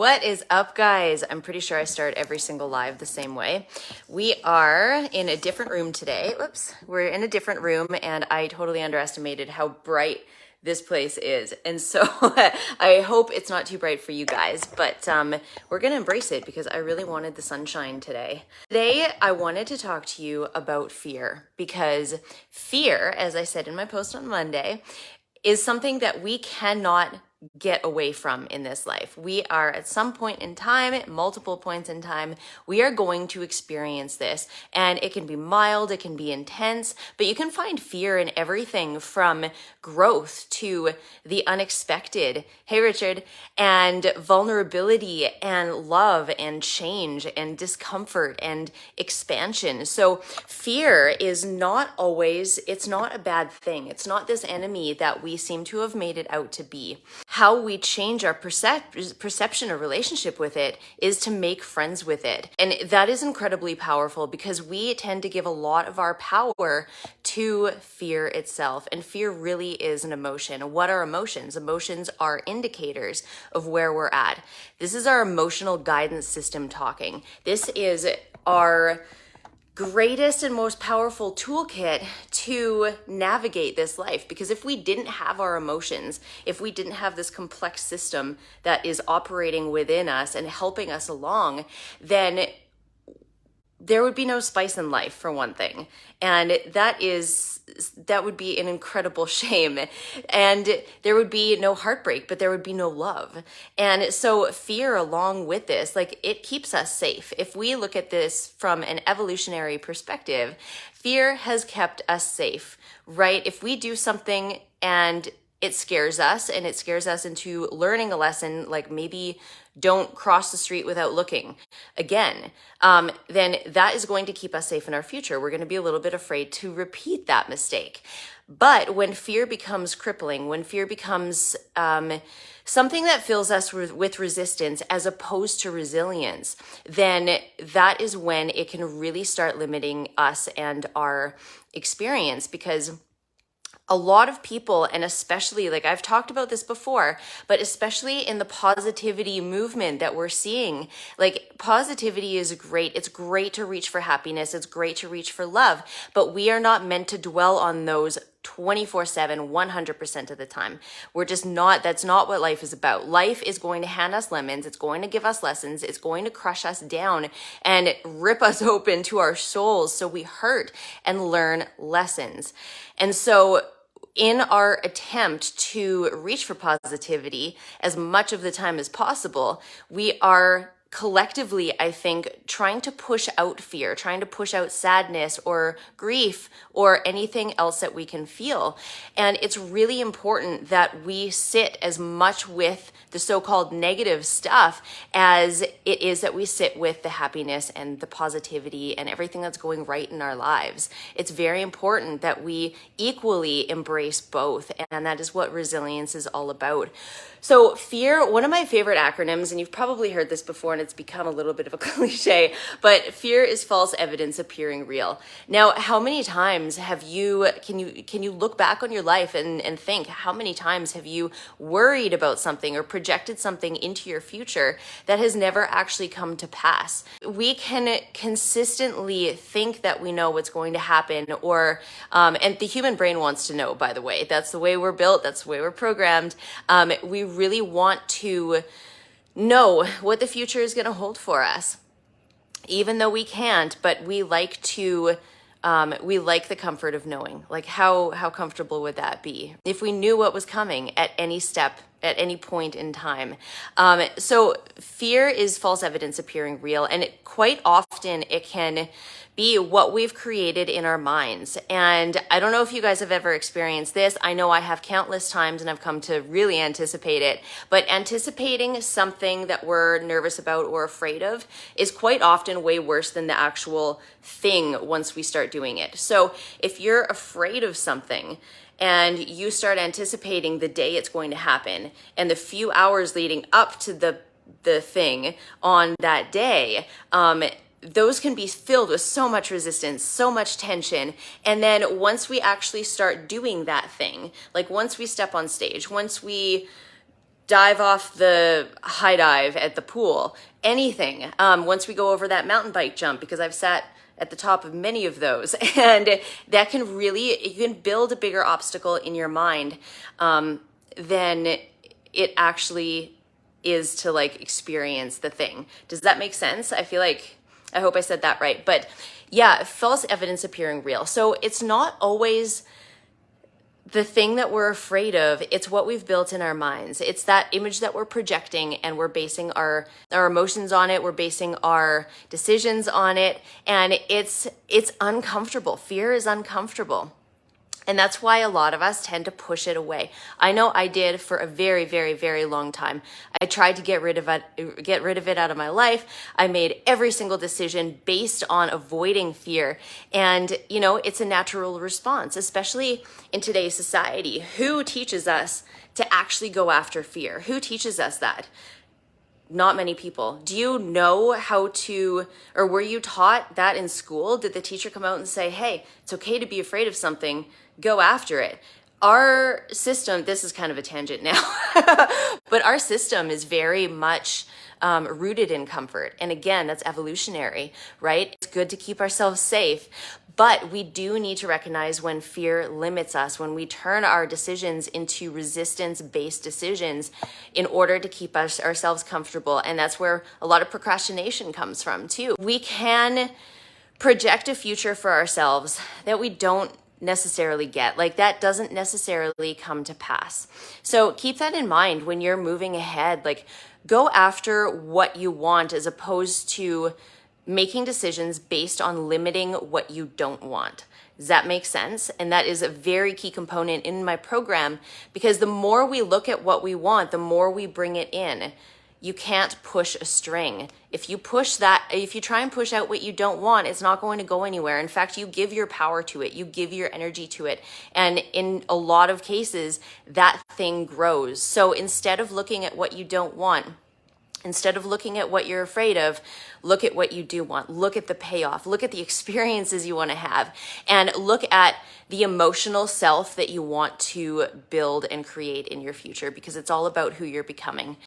What is up, guys? I'm pretty sure I start every single live the same way. We are in a different room today. Whoops. We're in a different room, and I totally underestimated how bright this place is. And so I hope it's not too bright for you guys, but we're going to embrace it because I really wanted the sunshine today. Today, I wanted to talk to you about fear because fear, as I said in my post on Monday, is something that we cannot get away from in this life. We are at some point in time, at multiple points in time, we are going to experience this, and it can be mild, it can be intense, but you can find fear in everything from growth to the unexpected. Hey, Richard, and vulnerability and love and change and discomfort and expansion. So fear is not always, it's not a bad thing. It's not this enemy that we seem to have made it out to be. How we change our perception or relationship with it is to make friends with it. And that is incredibly powerful because we tend to give a lot of our power to fear itself. And fear really is an emotion. What are emotions? Emotions are indicators of where we're at. This is our emotional guidance system talking. This is our greatest and most powerful toolkit to navigate this life. Because if we didn't have our emotions, if we didn't have this complex system that is operating within us and helping us along, then there would be no spice in life, for one thing. And that would be an incredible shame. And there would be no heartbreak, but there would be no love. And so fear along with this, like, it keeps us safe. If we look at this from an evolutionary perspective, fear has kept us safe, right? If we do something and it scares us, and it scares us into learning a lesson, like maybe don't cross the street without looking again, then that is going to keep us safe in our future. We're going to be a little bit afraid to repeat that mistake. But when fear becomes crippling, when fear becomes something that fills us with resistance as opposed to resilience, then that is when it can really start limiting us and our experience. Because a lot of people, and especially, like I've talked about this before, but especially in the positivity movement that we're seeing, like, positivity is great. It's great to reach for happiness. It's great to reach for love, but we are not meant to dwell on those 24/7, 100% of the time. We're just not, that's not what life is about. Life is going to hand us lemons. It's going to give us lessons. It's going to crush us down and rip us open to our souls so we hurt and learn lessons. And so in our attempt to reach for positivity as much of the time as possible, we are collectively, I think, trying to push out fear, trying to push out sadness or grief or anything else that we can feel. And it's really important that we sit as much with the so-called negative stuff as it is that we sit with the happiness and the positivity and everything that's going right in our lives. It's very important that we equally embrace both, and that is what resilience is all about. So fear, one of my favorite acronyms, and you've probably heard this before and it's become a little bit of a cliche, but fear is false evidence appearing real. Now, how many times have you, can you look back on your life and think, how many times have you worried about something or projected something into your future that has never actually come to pass? We can consistently think that we know what's going to happen, or, and the human brain wants to know, by the way. That's the way we're built. That's the way we're programmed. We really want to know what the future is going to hold for us, even though we can't, but we like to, we like the comfort of knowing. Like, how comfortable would that be if we knew what was coming at any step, at any point in time? So fear is false evidence appearing real, and quite often it can be what we've created in our minds. And I don't know if you guys have ever experienced this. I know I have countless times, and I've come to really anticipate it. But anticipating something that we're nervous about or afraid of is quite often way worse than the actual thing once we start doing it. So if you're afraid of something and you start anticipating the day it's going to happen and the few hours leading up to the thing on that day, those can be filled with so much resistance, so much tension. And then once we actually start doing that thing, like once we step on stage, once we dive off the high dive at the pool, anything. Once we go over that mountain bike jump, because I've sat at the top of many of those, and that can really, you can build a bigger obstacle in your mind than it actually is to like experience the thing. Does that make sense? I hope I said that right. But yeah, false evidence appearing real. So it's not always the thing that we're afraid of, it's what we've built in our minds. It's that image that we're projecting, and we're basing our emotions on it. We're basing our decisions on it. And it's uncomfortable. Fear is uncomfortable. And that's why a lot of us tend to push it away. I know I did for a very, very, very long time. I tried to get rid of it out of my life. I made every single decision based on avoiding fear. And, you know, it's a natural response, especially in today's society. Who teaches us to actually go after fear? Who teaches us that? Not many people. Do you know how to, or were you taught that in school? Did the teacher come out and say, hey, it's okay to be afraid of something, go after it? Our system, this is kind of a tangent now, but our system is very much rooted in comfort. And again, that's evolutionary, right? It's good to keep ourselves safe. But we do need to recognize when fear limits us, when we turn our decisions into resistance-based decisions in order to keep ourselves comfortable. And that's where a lot of procrastination comes from too. We can project a future for ourselves that we don't necessarily get. Like that doesn't necessarily come to pass. So keep that in mind when you're moving ahead. Like go after what you want as opposed to making decisions based on limiting what you don't want. Does that make sense? And that is a very key component in my program, because the more we look at what we want, the more we bring it in. You can't push a string. If you try and push out what you don't want, it's not going to go anywhere. In fact, you give your power to it, you give your energy to it. And in a lot of cases, that thing grows. So instead of looking at what you don't want, instead of looking at what you're afraid of, look at what you do want. Look at the payoff. Look at the experiences you want to have. And look at the emotional self that you want to build and create in your future, because it's all about who you're becoming.